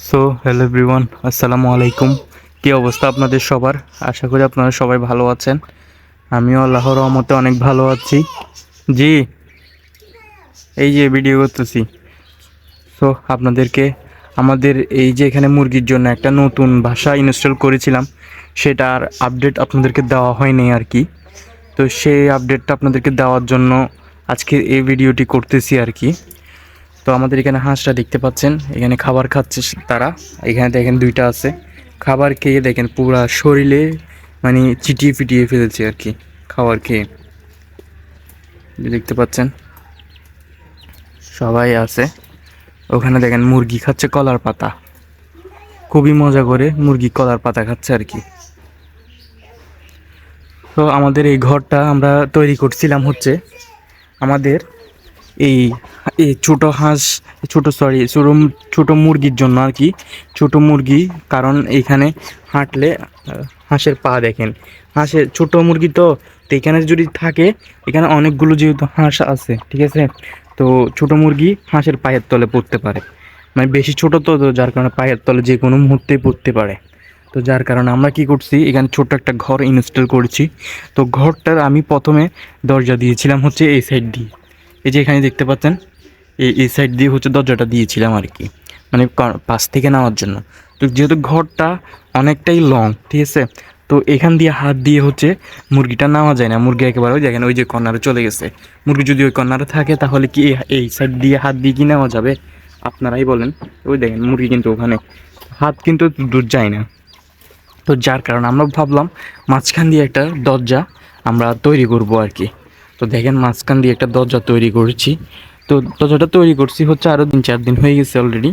So hello everyone, আসসালামু আলাইকুম। কী অবস্থা আপনাদের সবার? আশা করি আপনারা সবাই ভালো আছেন। আমিও আল্লাহর রহমতে অনেক ভালো আছি। জি, এই যে ভিডিও করতেছি। সো আপনাদেরকে আমাদের এই যে এখানে মুরগির জন্য একটা নতুন ভাষা ইনস্টল করেছিলাম, সেটার আপডেট আপনাদেরকে দেওয়া হয়নি আর কি। তো সেই আপডেটটা আপনাদেরকে দেওয়ার জন্য আজকে এই ভিডিওটি করতেছি আর কি। তো আমাদের এখানে হাঁসটা দেখতে পাচ্ছেন, এখানে খাবার খাচ্ছে তারা। এখানে দেখেন দুইটা আছে, খাবার খেয়ে দেখেন পুরা শরীরে মানে চিটিয়ে ফিটিয়ে ফেলেছে আর কি খাবার খেয়ে। দেখতে পাচ্ছেন সবাই আছে ওখানে। দেখেন মুরগি খাচ্ছে কলার পাতা, খুবই মজা করে মুরগি কলার পাতা খাচ্ছে আর কি। তো আমাদের এই ঘরটা আমরা তৈরি করছিলাম হচ্ছে আমাদের এই এই ছোটো হাঁস, ছোটো মুরগির জন্য আর কি। ছোটো মুরগি, কারণ এইখানে হাঁটলে হাঁসের পা দেখেন, হাঁসের ছোটো মুরগি তো এখানে যদি থাকে, এখানে অনেকগুলো যেহেতু হাঁস আছে, ঠিক আছে। তো ছোটো মুরগি হাঁসের পায়ের তলে পড়তে পারে, মানে বেশি ছোটো তো, যার কারণে পায়ের তলে যে কোনো মুহূর্তেই পড়তে পারে। তো যার কারণে আমরা কি করছি, এখানে ছোট্ট একটা ঘর ইনস্টল করেছি। তো ঘরটার আমি প্রথমে দরজা দিয়েছিলাম হচ্ছে এই সাইড দিয়ে, এই যে এখানে দেখতে পাচ্ছেন, এই সাইড দিয়ে হচ্ছে দরজাটা দিয়েছিলাম আর কি, মানে পাশ থেকে নেওয়ার জন্য। তো যেহেতু ঘরটা অনেকটাই লং, ঠিক আছে, তো এখান দিয়ে হাত দিয়ে হচ্ছে মুরগিটা নেওয়া যায় না। মুরগি একেবারে ওই দেখেন ওই যে কর্নারে চলে গেছে। মুরগি যদি ওই কর্নারে থাকে তাহলে কি এই সাইড দিয়ে হাত দিয়ে কি নেওয়া যাবে? আপনারাই বলেন। ওই দেখেন মুরগি কিন্তু ওখানে হাত কিন্তু দূর যায় না। তো যার কারণে আমরা ভাবলাম মাঝখান দিয়ে একটা দরজা আমরা তৈরি করব আর কি। তো দেখেন মাঝখান দিয়ে একটা দরজা তৈরি করেছি। তো দরজাটা তৈরি করছি হচ্ছে আরও 3-4 দিন হয়ে গেছে অলরেডি।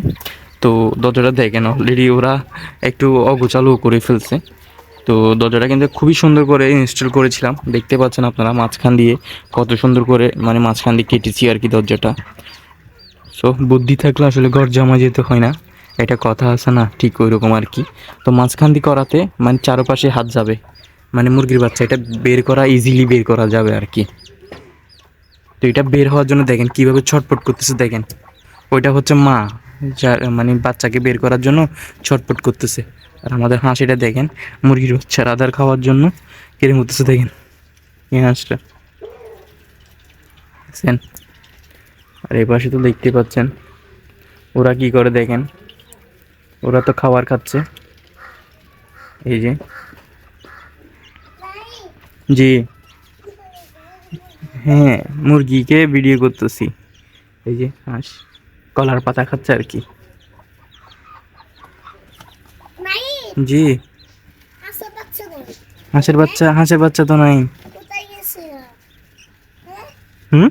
তো দরজাটা দেখেন অলরেডি ওরা একটু অগোছালো করে ফেলছে। তো দরজাটা কিন্তু খুবই সুন্দর করে ইনস্টল করেছিলাম, দেখতে পাচ্ছেন আপনারা মাঝখান দিয়ে কত সুন্দর করে, মানে মাঝখান দিয়ে কেটেছি আর কি দরজাটা। সো বুদ্ধি থাকলে আসলে ঘর জমা যেতে হয় না, এটা কথা আছে না, ঠিক ওই রকম আর কি। তো মাঝখান দিয়ে করাতে মানে চারপাশে হাত যাবে, মানে মুরগির বাচ্চা এটা বের করা ইজিলি বের করা যাবে আর কি। তো এটা বের হওয়ার জন্য দেখেন কীভাবে ছটফট করতেছে, দেখেন ওইটা হচ্ছে মা, যার মানে বাচ্চাকে বের করার জন্য ছটফট করতেছে। আর আমাদের হাঁস এটা দেখেন মুরগির বাচ্চার আদার খাওয়ার জন্য কিরকম করতেছে, দেখেন এই হাঁসটা দেখছেন। আর এই পাশে তো দেখতে পাচ্ছেন ওরা কি করে, দেখেন ওরা তো খাবার খাচ্ছে, এই যে। জি হ্যাঁ, মুরগিকে ভিডিও করতেছি, এই যে হাঁস কলার পাতা খাচ্ছে আর কি। জি, হাঁসের বাচ্চা তো নাই। হুম,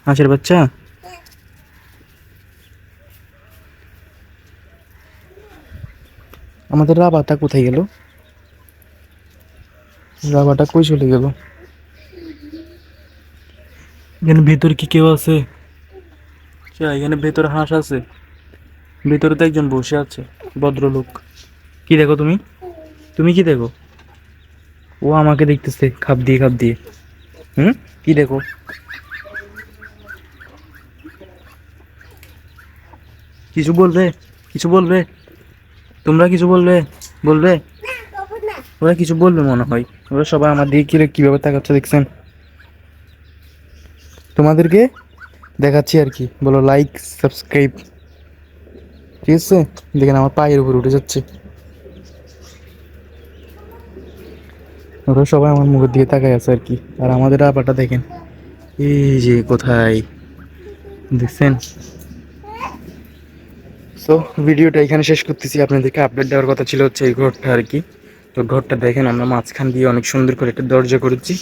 হাঁসের বাচ্চা আমাদের রাবাটা কোথায় গেল? রাবাটা কই চলে গেল? এখানে ভেতরে কি কেউ আছে? এখানে ভেতরে হাঁস আছে, ভেতরে তো একজন বসে আছে, ভদ্রলোক। কি দেখো তুমি? তুমি কি দেখো? ও আমাকে দেখতেছে খাপ দিয়ে খাপ দিয়ে। হুম, কি দেখো? কিছু বলবে? কিছু বলবে? তোমরা কিছু বলবে? বলবে? ওরা কিছু বলবে মনে হয়। ওরা সবাই আমার দিকে কিভাবে তাকাচ্ছে দেখছেন। তোমাদেরকে দেখাচ্ছি আর কি, বলো লাইক সাবস্ক্রাইব, ঠিক আছে। দেখেন আমার পায়ের উপর উঠে যাচ্ছে, ওরা সবাই আমার মুখের দিকে তাকায় আছে আর কি। আর আমাদের আপাটা দেখেন এই যে কোথায়, দেখছেন। সো ভিডিওটা এখানে শেষ করতেছি। আপনাদেরকে আপডেট দেওয়ার কথা ছিল হচ্ছে এই ঘরটা আর কি। তো ঘরটা দেখেন আমরা মাঝখান দিয়ে অনেক সুন্দর করে একটা দরজা করেছি।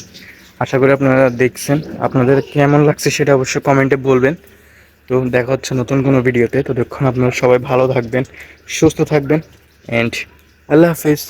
আশা করি আপনারা দেখছেন, আপনাদের কেমন লাগছে সেটা অবশ্যই কমেন্টে বলবেন। তো দেখা হচ্ছে নতুন কোনো ভিডিওতে। ততক্ষণ আপনারা সবাই ভালো থাকবেন, সুস্থ থাকবেন, অ্যান্ড আল্লাহ হাফিজ।